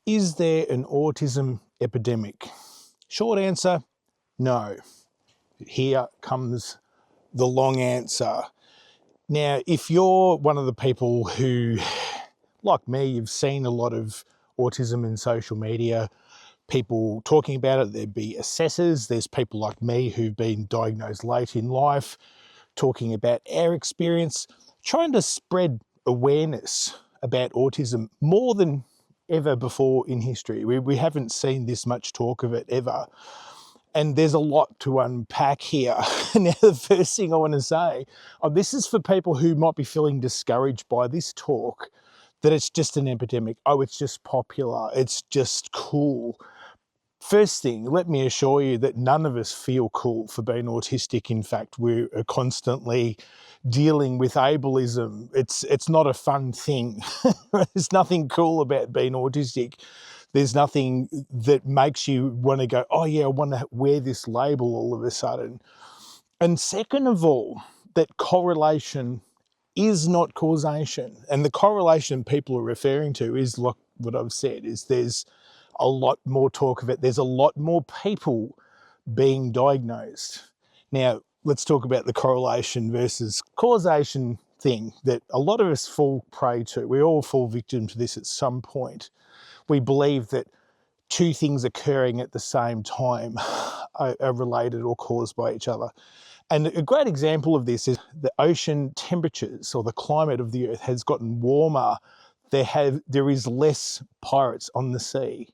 Is there an autism epidemic? Short answer, no. Here comes the long answer. Now, if you're one of the people who, like me, you've seen a lot of autism in social media, people talking about it, there'd be assessors, there's people like me who've been diagnosed late in life, talking about our experience, trying to spread awareness about autism more than ever before in history. We haven't seen this much talk of it ever. And there's a lot to unpack here. Now, the first thing I want to say, this is for people who might be feeling discouraged by this talk, that it's just an epidemic. Oh, it's just popular. It's just cool. First thing, let me assure you that none of us feel cool for being autistic. In fact, we're constantly dealing with ableism. It's not a fun thing. There's nothing cool about being autistic. There's nothing that makes you want to go, oh yeah, I want to wear this label all of a sudden. And second of all, that correlation is not causation. And the correlation people are referring to is like what I've said, is there's a lot more talk of it. There's a lot more people being diagnosed. Now, let's talk about the correlation versus causation thing that a lot of us fall prey to. We all fall victim to this at some point. We believe that two things occurring at the same time are related or caused by each other. And a great example of this is the ocean temperatures, or the climate of the earth has gotten warmer. There is less pirates on the sea.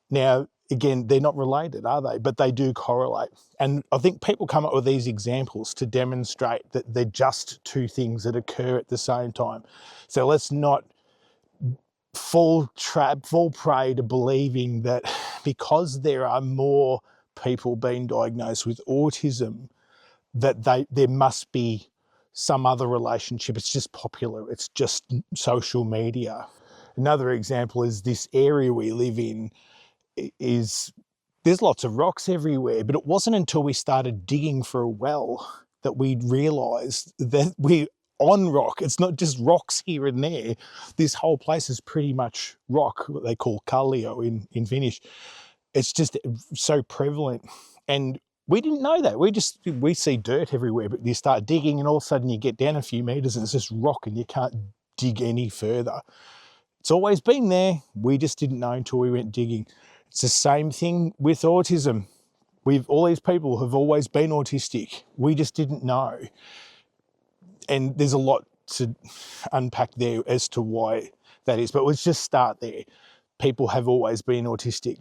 Now, again, they're not related, are they? But they do correlate. And I think people come up with these examples to demonstrate that they're just two things that occur at the same time. So let's not fall prey to believing that because there are more people being diagnosed with autism, that there must be some other relationship. It's just popular. It's just social media. Another example is this area we live in there's lots of rocks everywhere, but it wasn't until we started digging for a well that we realised that we're on rock. It's not just rocks here and there. This whole place is pretty much rock, what they call kallio in Finnish. It's just so prevalent. And we didn't know that. We see dirt everywhere, but you start digging and all of a sudden you get down a few metres and it's just rock and you can't dig any further. It's always been there. We just didn't know until we went digging. It's the same thing with autism. All these people have always been autistic. We just didn't know. And there's a lot to unpack there as to why that is. But let's just start there. People have always been autistic.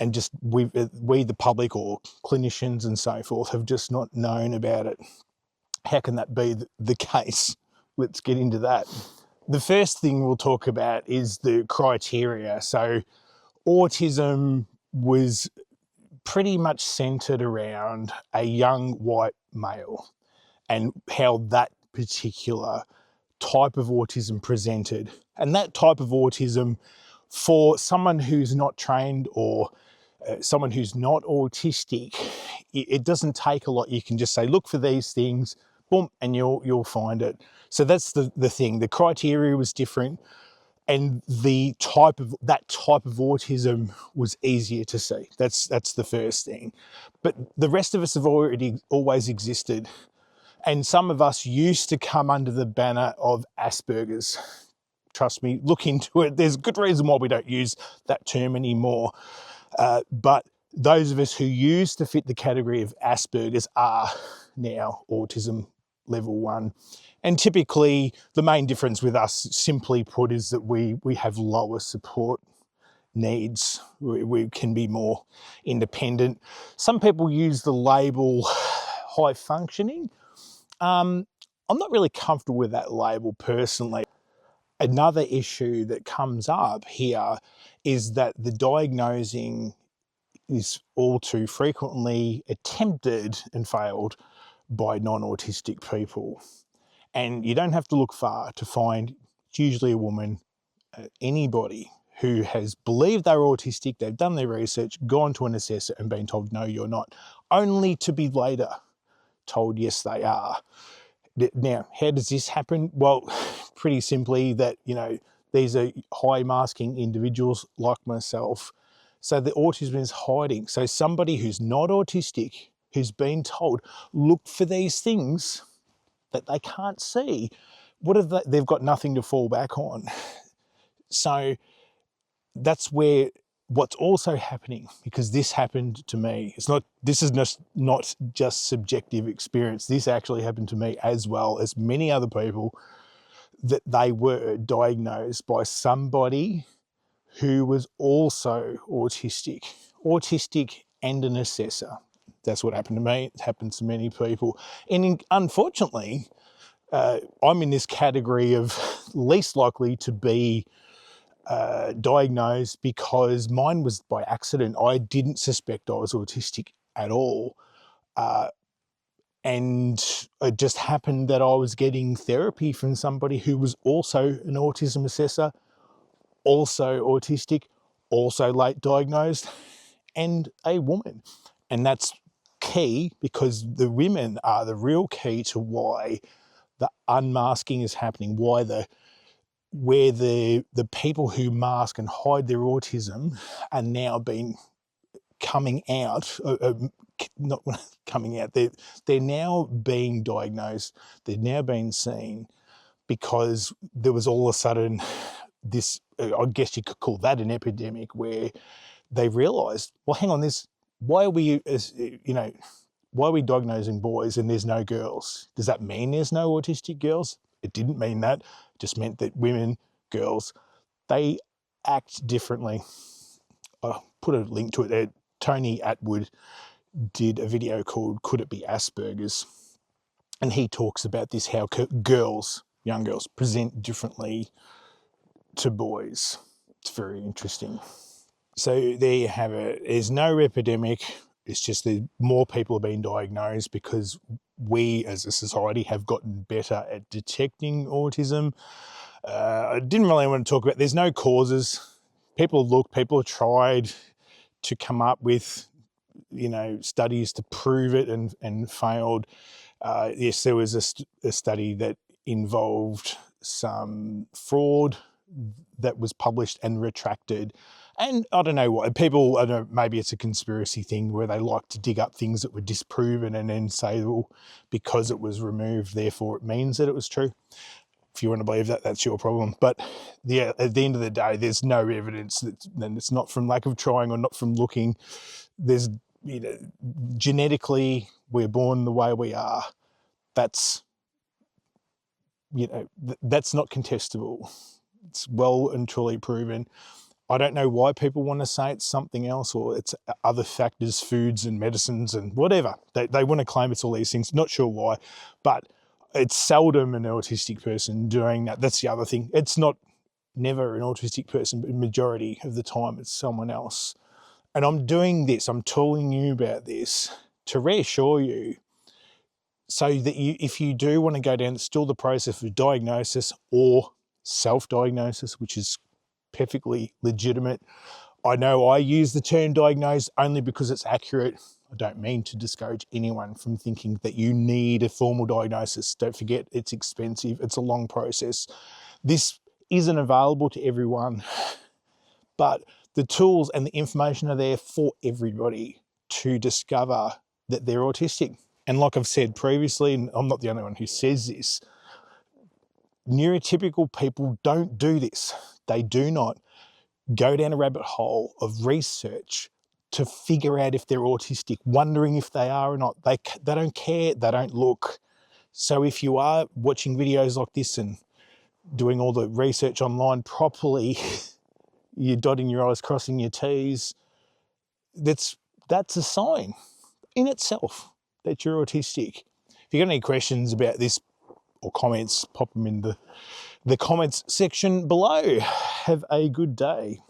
And just we, the public or clinicians and so forth, have just not known about it. How can that be the case? Let's get into that. The first thing we'll talk about is the criteria. So autism was pretty much centred around a young white male and how that particular type of autism presented. And that type of autism, for someone who's not trained or someone who's not autistic, it doesn't take a lot. You can just say, look for these things, boom, and you'll find it. So that's the thing. The criteria was different, and that type of autism was easier to see. That's the first thing. But the rest of us have always existed. And some of us used to come under the banner of Asperger's. Trust me, look into it. There's a good reason why we don't use that term anymore. But those of us who used to fit the category of Asperger's are now autism level 1. And typically the main difference with us, simply put, is that we have lower support needs. We can be more independent. Some people use the label high functioning. I'm not really comfortable with that label personally. Another issue that comes up here is that the diagnosing is all too frequently attempted and failed by non-autistic people. And you don't have to look far to find, it's usually a woman, anybody who has believed they're autistic, they've done their research, gone to an assessor and been told, no, you're not, only to be later told, yes, they are. Now, how does this happen? Well, pretty simply that, These are high masking individuals like myself. So the autism is hiding. So somebody who's not autistic, who's been told, look for these things that they can't see, what have they? They've got nothing to fall back on. So that's where what's also happening, because this happened to me. This is not just subjective experience. This actually happened to me as well as many other people, that they were diagnosed by somebody who was also autistic and an assessor. That's what happened to me. It happens to many people. And unfortunately, I'm in this category of least likely to be diagnosed, because mine was by accident. I didn't suspect I was autistic at all. And it just happened that I was getting therapy from somebody who was also an autism assessor, also autistic, also late diagnosed, and a woman. And that's key, because the women are the real key to why the unmasking is happening, where the people who mask and hide their autism are now coming out, not coming out, they're now being diagnosed, they're now being seen, because there was all of a sudden this, I guess you could call that an epidemic, where they realised, well, hang on, why are we, why are we diagnosing boys and there's no girls? Does that mean there's no autistic girls? It didn't mean that. It just meant that women, girls, they act differently. I'll put a link to it there. Tony Atwood did a video called Could It Be Asperger's? And he talks about this, how young girls, present differently to boys. It's very interesting. So there you have it. There's no epidemic. It's just that more people are being diagnosed because we as a society have gotten better at detecting autism. I didn't really want to talk about, there's no causes. People have tried to come up with, studies to prove it and failed. Yes, there was a study that involved some fraud that was published and retracted. And I don't know what, people, I don't know, maybe it's a conspiracy thing where they like to dig up things that were disproven and then say, well, because it was removed, therefore it means that it was true. If you want to believe that, that's your problem. But yeah, at the end of the day, there's no evidence and it's not from lack of trying or not from looking. There's, genetically, we're born the way we are. That's, that's not contestable. It's well and truly proven. I don't know why people want to say it's something else, or it's other factors, foods and medicines and whatever. They want to claim it's all these things. Not sure why, but it's seldom an autistic person doing that. That's the other thing. It's never an autistic person, but majority of the time it's someone else. And I'm doing this, I'm telling you about this to reassure you, so that if you do want to go down still the process of diagnosis or self-diagnosis, which is perfectly legitimate. I know I use the term diagnose only because it's accurate. I don't mean to discourage anyone from thinking that you need a formal diagnosis. Don't forget, it's expensive. It's a long process. This isn't available to everyone, but the tools and the information are there for everybody to discover that they're autistic. And like I've said previously, and I'm not the only one who says this, neurotypical people don't do this. They do not go down a rabbit hole of research to figure out if they're autistic, wondering if they are or not. They don't care, they don't look. So if you are watching videos like this and doing all the research online properly, you're dotting your I's, crossing your T's, that's a sign in itself that you're autistic. If you've got any questions about this or comments, pop them in the comments section below. Have a good day.